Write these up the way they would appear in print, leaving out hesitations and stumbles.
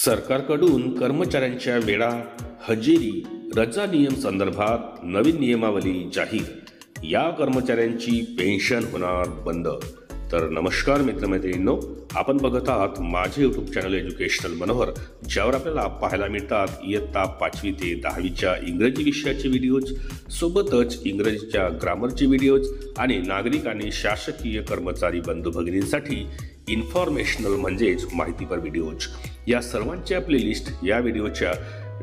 सरकारकडून कर्मचाऱ्यांच्या वेळा, हजेरी, रजा नियम संदर्भात नवीन नियमावली जाहीर। या कर्मचाऱ्यांची पेन्शन होणार बंद। तर नमस्कार मित्रमैत्रिणींनो, आपण बघत आहात माझे यूट्यूब चॅनल एज्युकेशनल मनोहर, ज्यावर आपल्याला पाहायला मिळतात इयत्ता 5वी ते 10वीच्या इंग्रजी विषयाचे व्हिडिओज, सोबतच इंग्रजीच्या ग्रामरचे व्हिडिओज आणि नागरिक आणि शासकीय कर्मचारी बंधू भगिनींसाठी इन्फॉर्मेशनल म्हणजेच माहितीपर व्हिडिओज। या सर्वांच्या प्लेलिस्ट या व्हिडिओच्या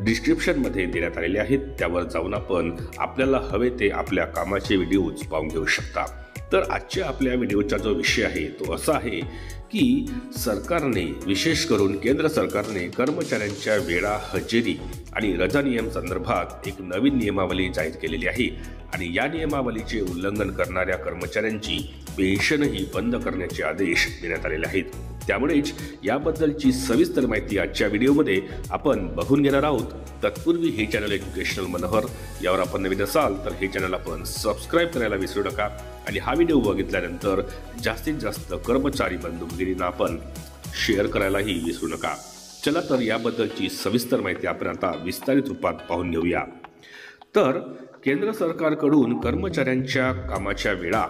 डिस्क्रिप्शनमध्ये देण्यात आलेले आहेत। त्यावर जाऊन आपण आपल्याला हवे ते आपल्या कामाचे व्हिडिओज पाहून घेऊ शकता। तर आजच्या आपल्या व्हिडिओचा जो विषय आहे तो असा आहे की सरकारने, विशेष करून केंद्र सरकारने कर्मचाऱ्यांच्या वेळा, हजेरी आणि रजा नियम संदर्भात एक नवीन नियमावली जाहीर केलेली आहे आणि या नियमावलीचे उल्लंघन करणाऱ्या कर्मचाऱ्यांची पेन्शनही बंद करण्याचे आदेश देण्यात आलेले आहेत। त्यामुळेच याबद्दलची सविस्तर माहिती आजच्या व्हिडिओमध्ये आपण बघून घेणार आहोत। तत्पूर्वी हे चॅनल एज्युकेशनल मनोहर, यावर आपण नवीन असाल तर हे चॅनल आपण सबस्क्राईब करायला विसरू नका आणि हा व्हिडिओ बघितल्यानंतर जास्तीत जास्त कर्मचारी बंधू भगिनींना आपण शेअर करायलाही विसरू नका। चला तर याबद्दलची सविस्तर माहिती आपण आता विस्तारित रूपात पाहून घेऊया। तर केंद्र सरकारकडून कर्मचाऱ्यांच्या कामाच्या वेळा,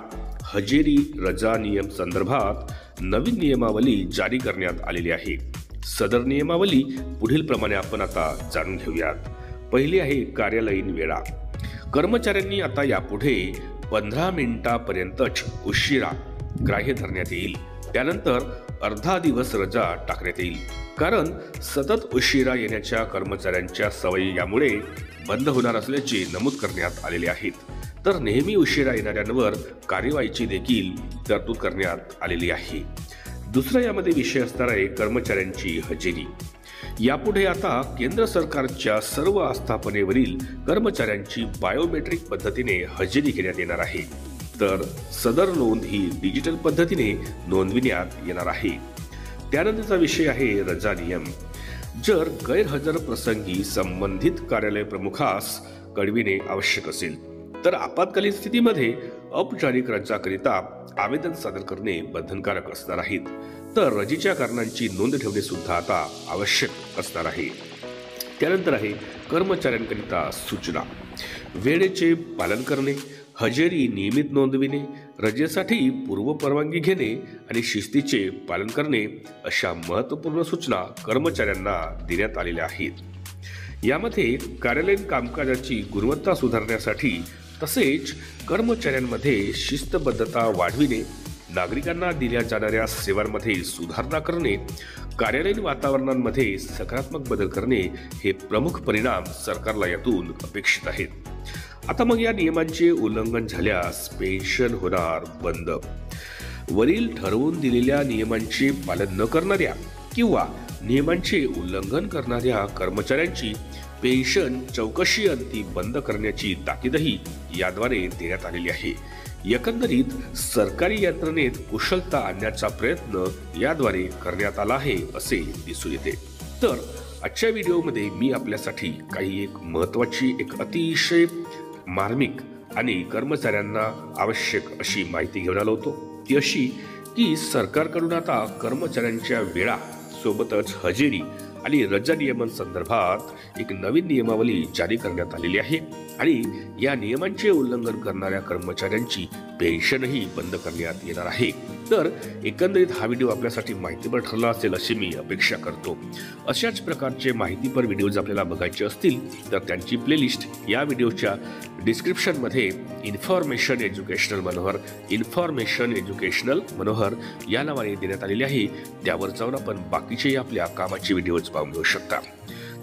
हजेरी, रजा नियम संदर्भात नवीन नियमावली जारी करण्यात आलेली आहे। सदर नियमावली पुढील प्रमाणे आपण आता जाणून घेऊयात। पहिली आहे कार्यालयीन वेळा। कर्मचाऱ्यांनी आता यापुढे 15 मिनिटांपर्यंतच उशिरा ग्राह्य धरण्यात येईल। त्यानंतर अर्धा दिवस रजा टाकण्यात येईल, कारण सतत उशिरा येण्याच्या कर्मचाऱ्यांच्या सवयी यामुळे बंद होणार असल्याचे नमूद करण्यात आलेले आहेत। तर नेहमी उशिरा येणाऱ्यांवर कार्यवाहीची देखील तरतूद करण्यात आलेली आहे। दुसरा यामध्ये विषय असणार आहे कर्मचाऱ्यांची हजेरी। यापुढे आता केंद्र सरकारच्या सर्व आस्थापनेवरील कर्मचाऱ्यांची बायोमेट्रिक पद्धतीने हजेरी घेण्यात येणार आहे। तर सदर नोंद ही डिजिटल पद्धतीने नोंदविण्यात येणार आहे। त्यानंतरचा विषय आहे रजा नियम। जर गैरहजर प्रसंगी संबंधित कार्यालय प्रमुखास कळविणे आवश्यक असेल तर आपत्कालीन स्थितीमध्ये औपचारिक रजाकरिता आवेदन सादर करणे बंधनकारक असणार आहे। तर रजेच्या कारणांची नोंद ठेवणे सुद्धा आता आवश्यक असणार आहे। त्यानंतर आहे कर्मचाऱ्यांकरिता सूचना। वेळेचे पालन करणे, हजेरी नियमित नोंदविणे, रजेसाठी पूर्व परवानगी घेणे आणि शिस्तीचे पालन करणे अशा महत्त्वपूर्ण सूचना कर्मचाऱ्यांना देण्यात आलेल्या आहेत। यामध्ये कार्यालयीन कामकाजाची गुणवत्ता सुधारण्यासाठी तसेच कर्मचाऱ्यांमध्ये शिस्तबद्धता वाढविणे, नागरिकांना दिल्या जाणाऱ्या सेवांमध्ये सुधारणा करणे, कार्यालयीन वातावरणामध्ये सकारात्मक बदल करणे हे प्रमुख परिणाम सरकारला यातून अपेक्षित आहेत। आता मग या नियमांचे उल्लंघन झाल्यास पेन्शन होणार बंद। वरील ठरवून दिलेल्या नियमांचे पालन न करणाऱ्या किंवा नियमांचे उल्लंघन करणाऱ्या कर्मचाऱ्यांची पेन्शन चौकशी अंती बंद करण्याची ताकीदही याद्वारे देण्यात आलेली आहे। एकंदरीत सरकारी यंत्रणेत कुशलता आणण्याचा प्रयत्न याद्वारे करण्यात आला आहे असे दिसून येते। तर आजच्या व्हिडिओमध्ये मी आपल्यासाठी काही एक महत्त्वाची, एक अतिशय मार्मिक आणि कर्मचाऱ्यांना आवश्यक अशी माहिती घेऊन आलो होतो। ती अशी की सरकारकडून आता कर्मचाऱ्यांच्या वेळा सोबतच हजेरी आणि रजा नियमांसंदर्भात एक नवीन नियमावली जारी करण्यात आलेली आहे आणि या नियमांचे उल्लंघन करणाऱ्या कर्मचाऱ्यांची पेन्शनही बंद करण्यात येणार आहे। तर एकंदरीत हा व्हिडिओ आपल्यासाठी माहितीपर ठरला असेल अशी मी अपेक्षा करतो। अशाच प्रकारचे माहितीपर व्हिडिओज आपल्याला बघायचे असतील तर त्यांची प्लेलिस्ट या व्हिडिओच्या डिस्क्रिप्शनमध्ये इन्फॉर्मेशन एज्युकेशनल मनोहर या नावाने देण्यात आलेली आहे। त्यावर जाऊन आपण बाकीचे आपल्या कामाचे व्हिडिओज पाहून घेऊ शकता।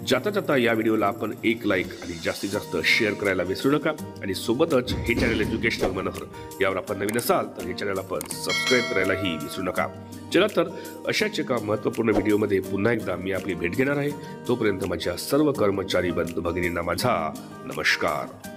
जाता जाता या व्हिडिओला आपण एक लाईक आणि जास्तीत जास्त शेअर करायला विसरू नका आणि सोबतच हे चॅनल एज्युकेशनल मनोहर, यावर आपण नवीन असाल तर हे चॅनल आपण सबस्क्राईब करायलाही विसरू नका। चला तर अशाच एका महत्त्वपूर्ण व्हिडिओमध्ये पुन्हा एकदा मी आपली भेट घेणार आहे। तोपर्यंत माझ्या सर्व कर्मचारी बंधू भगिनींना माझा नमस्कार।